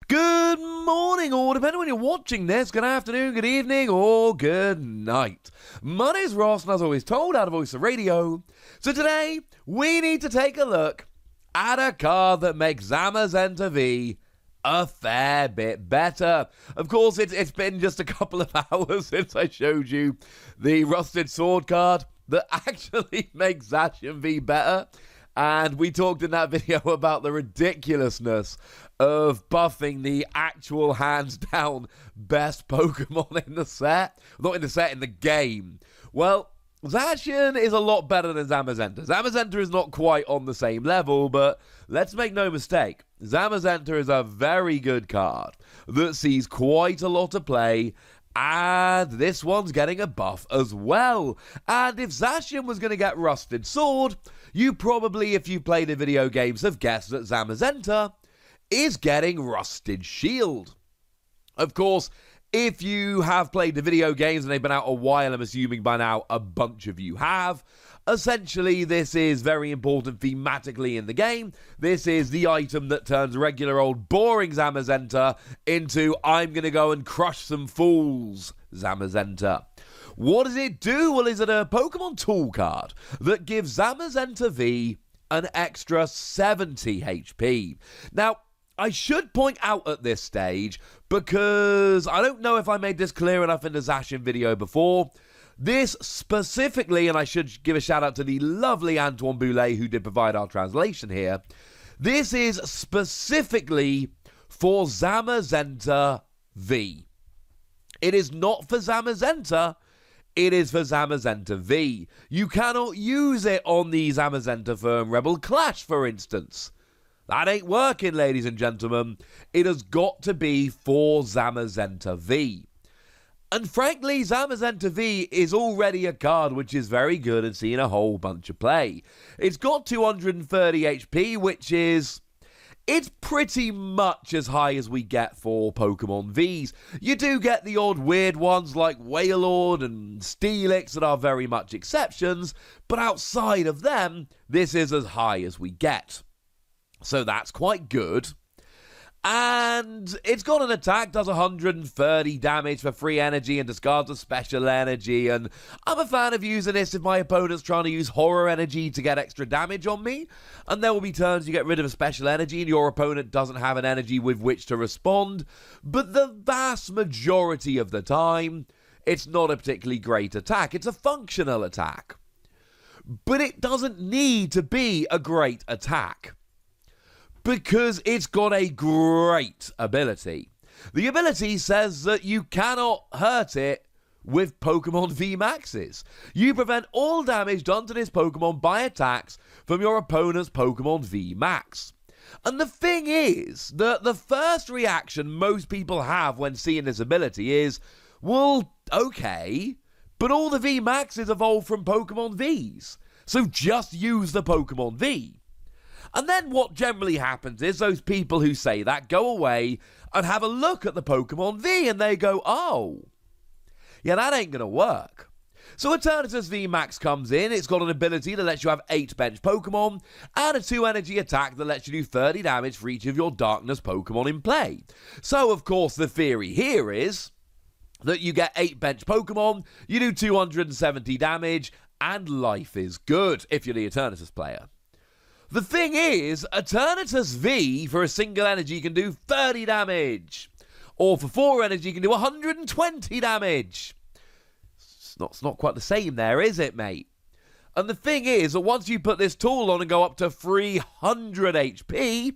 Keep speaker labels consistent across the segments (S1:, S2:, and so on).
S1: Good morning, or depending when you're watching this, good afternoon, good evening, or good night. My name's Ross, and as always told, out of Voice of Radio. So today, we need to take a look at a card that makes Zamazenta V a fair bit better. Of course, it's been just a couple of hours since I showed you the Rusted Sword card that actually makes Zacian V better. And we talked in that video about the ridiculousness of buffing the actual hands-down best Pokemon in the set. Not in the set, in the game. Well, Zacian is a lot better than Zamazenta. Zamazenta is not quite on the same level, but let's make no mistake. Zamazenta is a very good card that sees quite a lot of play, and this one's getting a buff as well. And if Zacian was going to get Rusted Sword, you probably, if you play the video games, have guessed that Zamazenta is getting Rusted Shield. Of course, if you have played the video games and they've been out a while, I'm assuming by now a bunch of you have, essentially this is very important thematically in the game. This is the item that turns regular old boring Zamazenta into I'm going to go and crush some fools Zamazenta. What does it do? Well, is it a Pokemon tool card that gives Zamazenta V an extra 70 HP? Now, I should point out at this stage, because I don't know if I made this clear enough in the Zacian video before, this specifically, and I should give a shout out to the lovely Antoine Boulet who did provide our translation here, this is specifically for Zamazenta V. It is not for Zamazenta, it is for Zamazenta V. You cannot use it on the Zamazenta Firm Rebel Clash, for instance. That ain't working, ladies and gentlemen. It has got to be for Zamazenta V. And frankly, Zamazenta V is already a card which is very good and seeing a whole bunch of play. It's got 230 HP, which is... it's pretty much as high as we get for Pokemon Vs. You do get the odd weird ones like Wailord and Steelix that are very much exceptions, but outside of them, this is as high as we get. So that's quite good. And it's got an attack, does 130 damage for free energy and discards a special energy. And I'm a fan of using this if my opponent's trying to use horror energy to get extra damage on me. And there will be turns you get rid of a special energy and your opponent doesn't have an energy with which to respond. But the vast majority of the time, it's not a particularly great attack. It's a functional attack. But it doesn't need to be a great attack, because it's got a great ability. The ability says that you cannot hurt it with Pokemon V Maxes. You prevent all damage done to this Pokemon by attacks from your opponent's Pokemon V Max. And the thing is that the first reaction most people have when seeing this ability is, well, okay, but all the V Maxes evolve from Pokemon Vs, so just use the Pokemon V. And then what generally happens is those people who say that go away and have a look at the Pokemon V and they go, oh, yeah, that ain't going to work. So Eternatus V Max comes in. It's got an ability that lets you have 8 bench Pokemon and a 2 energy attack that lets you do 30 damage for each of your Darkness Pokemon in play. So, of course, the theory here is that you get 8 bench Pokemon, you do 270 damage, and life is good if you're the Eternatus player. The thing is, Eternatus V for a single energy can do 30 damage. Or for 4 energy can do 120 damage. It's not quite the same there, is it, mate? And the thing is that once you put this tool on and go up to 300 HP,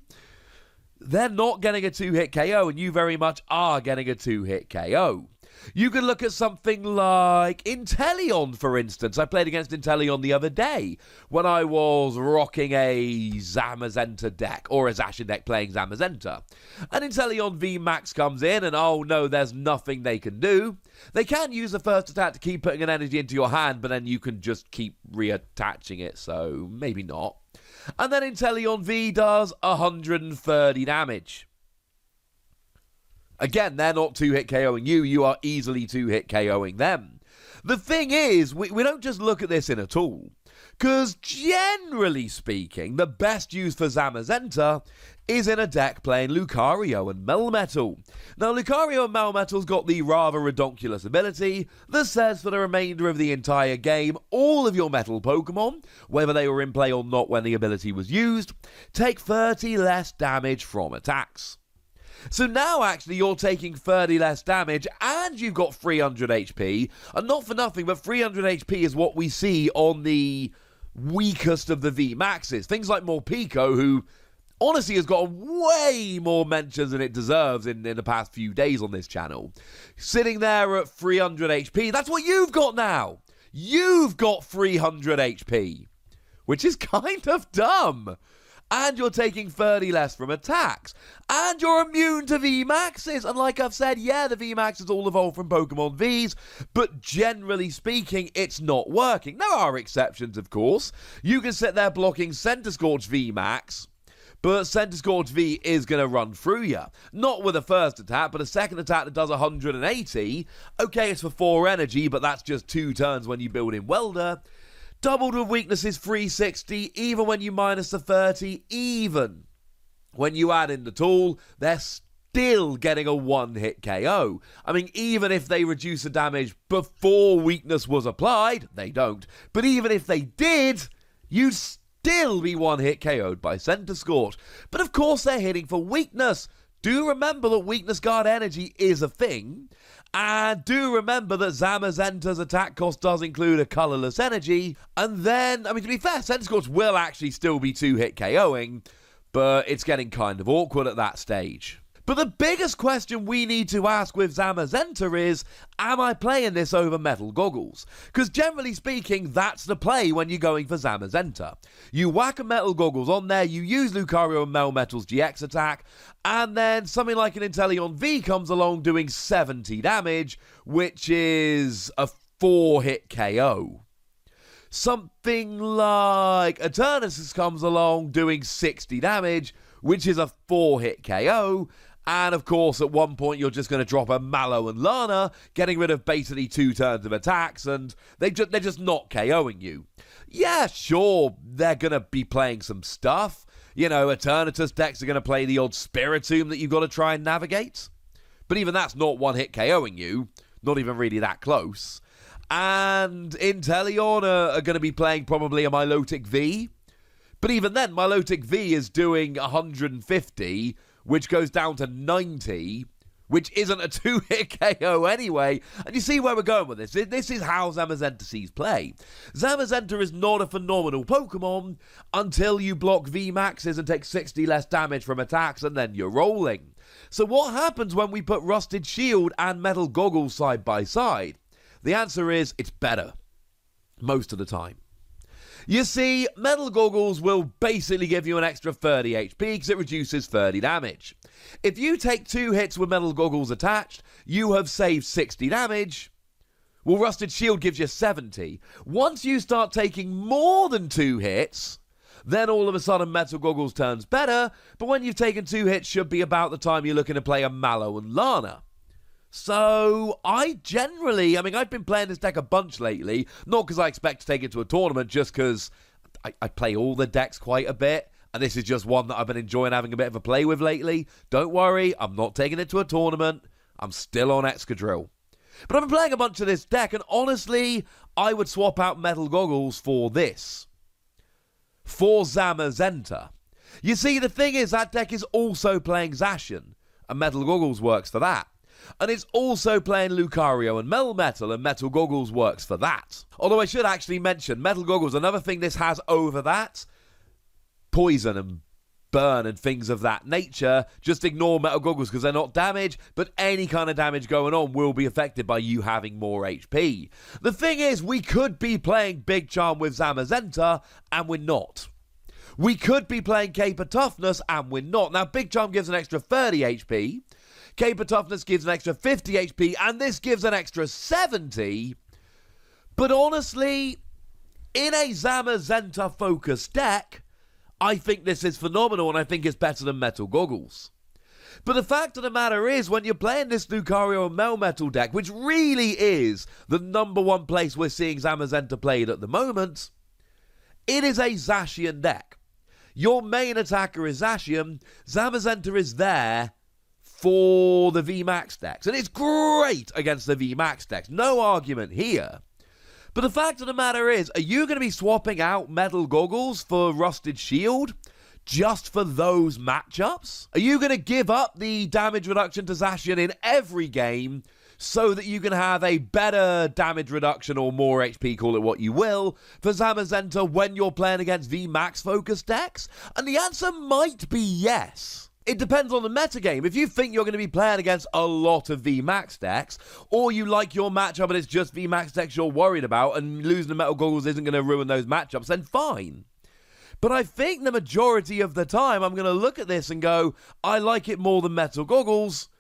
S1: they're not getting a 2-hit KO, and you very much are getting a 2-hit KO. You could look at something like Inteleon, for instance. I played against Inteleon the other day when I was rocking a Zamazenta deck, or a Zacian deck playing Zamazenta. And Inteleon V Max comes in, and oh no, there's nothing they can do. They can use the first attack to keep putting an energy into your hand, but then you can just keep reattaching it, so maybe not. And then Inteleon V does 130 damage. Again, they're not 2-hit KOing you. You are easily 2-hit KOing them. The thing is, we don't just look at this in a tool. Because generally speaking, the best use for Zamazenta is in a deck playing Lucario and Melmetal. Now, Lucario and Melmetal's got the rather redonkulous ability that says for the remainder of the entire game, all of your metal Pokemon, whether they were in play or not when the ability was used, take 30 less damage from attacks. So now, actually, you're taking 30 less damage, and you've got 300 HP, and not for nothing, but 300 HP is what we see on the weakest of the VMAXs. Things like Morpeko, who honestly has gotten way more mentions than it deserves in the past few days on this channel. Sitting there at 300 HP, that's what you've got now! You've got 300 HP, which is kind of dumb. And you're taking 30 less from attacks. And you're immune to VMAXs. And like I've said, yeah, the VMAXs all evolved from Pokemon Vs, but generally speaking, it's not working. There are exceptions, of course. You can sit there blocking Centiskorch VMAX, but Centiskorch V is going to run through you. Not with a first attack, but a second attack that does 180. Okay, it's for 4 energy, but that's just 2 turns when you build in Welder. Doubled with weakness is 360, even when you minus the 30, even when you add in the tool, they're still getting a one-hit KO. I mean, even if they reduce the damage before weakness was applied, they don't, but even if they did, you'd still be one-hit KO'd by Centiskorch. But of course they're hitting for weakness. Do remember that weakness guard energy is a thing, and do remember that Zamazenta's attack cost does include a colourless energy, and then, I mean, to be fair, Centiskorch will actually still be 2-hit KOing, but it's getting kind of awkward at that stage. But the biggest question we need to ask with Zamazenta is, am I playing this over Metal Goggles? Because generally speaking, that's the play when you're going for Zamazenta. You whack a Metal Goggles on there, you use Lucario and Melmetal's GX attack, and then something like an Inteleon V comes along doing 70 damage, which is a 4-hit KO. Something like Eternatus comes along doing 60 damage, which is a 4-hit KO. And of course, at one point, you're just going to drop a Mallow and Lana, getting rid of basically 2 turns of attacks, and they're just not KOing you. Yeah, sure, they're going to be playing some stuff. You know, Eternatus decks are going to play the odd Spiritomb that you've got to try and navigate. But even that's not one-hit KOing you, not even really that close. And Inteleon are going to be playing probably a Milotic V. But even then, Milotic V is doing 150, which goes down to 90, which isn't a 2-hit KO anyway. And you see where we're going with this. This is how Zamazenta sees play. Zamazenta is not a phenomenal Pokemon until you block VMAXs and take 60 less damage from attacks, and then you're rolling. So what happens when we put Rusted Shield and Metal Goggles side by side? The answer is, it's better. Most of the time. You see, Metal Goggles will basically give you an extra 30 HP because it reduces 30 damage. If you take 2 hits with Metal Goggles attached, you have saved 60 damage. Well, Rusted Shield gives you 70. Once you start taking more than 2 hits, then all of a sudden Metal Goggles turns better, but when you've taken 2 hits should be about the time you're looking to play a Mallow and Lana. So, I've been playing this deck a bunch lately, not because I expect to take it to a tournament, just because I play all the decks quite a bit, and this is just one that I've been enjoying having a bit of a play with lately. Don't worry, I'm not taking it to a tournament, I'm still on Excadrill. But I've been playing a bunch of this deck, and honestly, I would swap out Metal Goggles for this. For Zamazenta. You see, the thing is, that deck is also playing Zacian, and Metal Goggles works for that. And it's also playing Lucario and Melmetal, and Metal Goggles works for that. Although I should actually mention, Metal Goggles, another thing this has over that, poison and burn and things of that nature. Just ignore Metal Goggles because they're not damage, but any kind of damage going on will be affected by you having more HP. The thing is, we could be playing Big Charm with Zamazenta, and we're not. We could be playing Cape of Toughness, and we're not. Now, Big Charm gives an extra 30 HP. Cape of Toughness gives an extra 50 HP, and this gives an extra 70. But honestly, in a Zamazenta-focused deck, I think this is phenomenal, and I think it's better than Metal Goggles. But the fact of the matter is, when you're playing this Lucario and Melmetal deck, which really is the #1 place we're seeing Zamazenta played at the moment, it is a Zacian deck. your main attacker is Zacian, Zamazenta is there for the VMAX decks. And it's great against the VMAX decks. No argument here. But the fact of the matter is, are you going to be swapping out Metal Goggles for Rusted Shield just for those matchups? Are you going to give up the damage reduction to Zacian in every game so that you can have a better damage reduction or more HP, call it what you will, for Zamazenta when you're playing against VMAX focused decks? And the answer might be yes. It depends on the metagame. If you think you're going to be playing against a lot of VMAX decks, or you like your matchup and it's just VMAX decks you're worried about and losing the Metal Goggles isn't going to ruin those matchups, then fine. But I think the majority of the time I'm going to look at this and go, I like it more than Metal Goggles,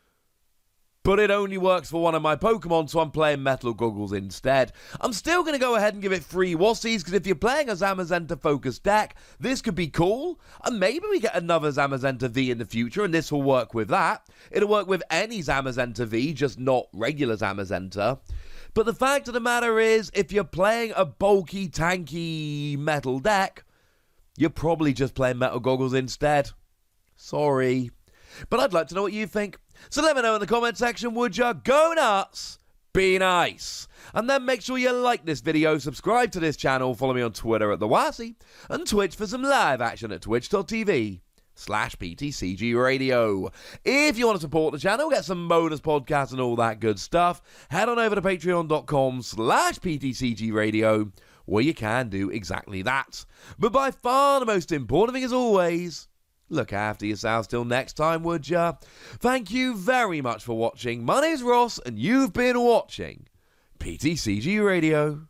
S1: but it only works for one of my Pokemon, so I'm playing Metal Goggles instead. I'm still going to go ahead and give it 3 Wassies, because if you're playing a Zamazenta-focused deck, this could be cool, and maybe we get another Zamazenta V in the future, and this will work with that. It'll work with any Zamazenta V, just not regular Zamazenta. But the fact of the matter is, if you're playing a bulky, tanky metal deck, you're probably just playing Metal Goggles instead. Sorry. But I'd like to know what you think. So let me know in the comment section, would ya? Go nuts, be nice. And then make sure you like this video, subscribe to this channel, follow me on Twitter at TheWassie, and Twitch for some live action at twitch.tv/PTCGRadio. If you want to support the channel, get some bonus podcasts and all that good stuff, head on over to patreon.com/PTCGRadio, where you can do exactly that. But by far the most important thing as always, look after yourselves till next time, would ya? Thank you very much for watching. My name's Ross, and you've been watching PTCG Radio.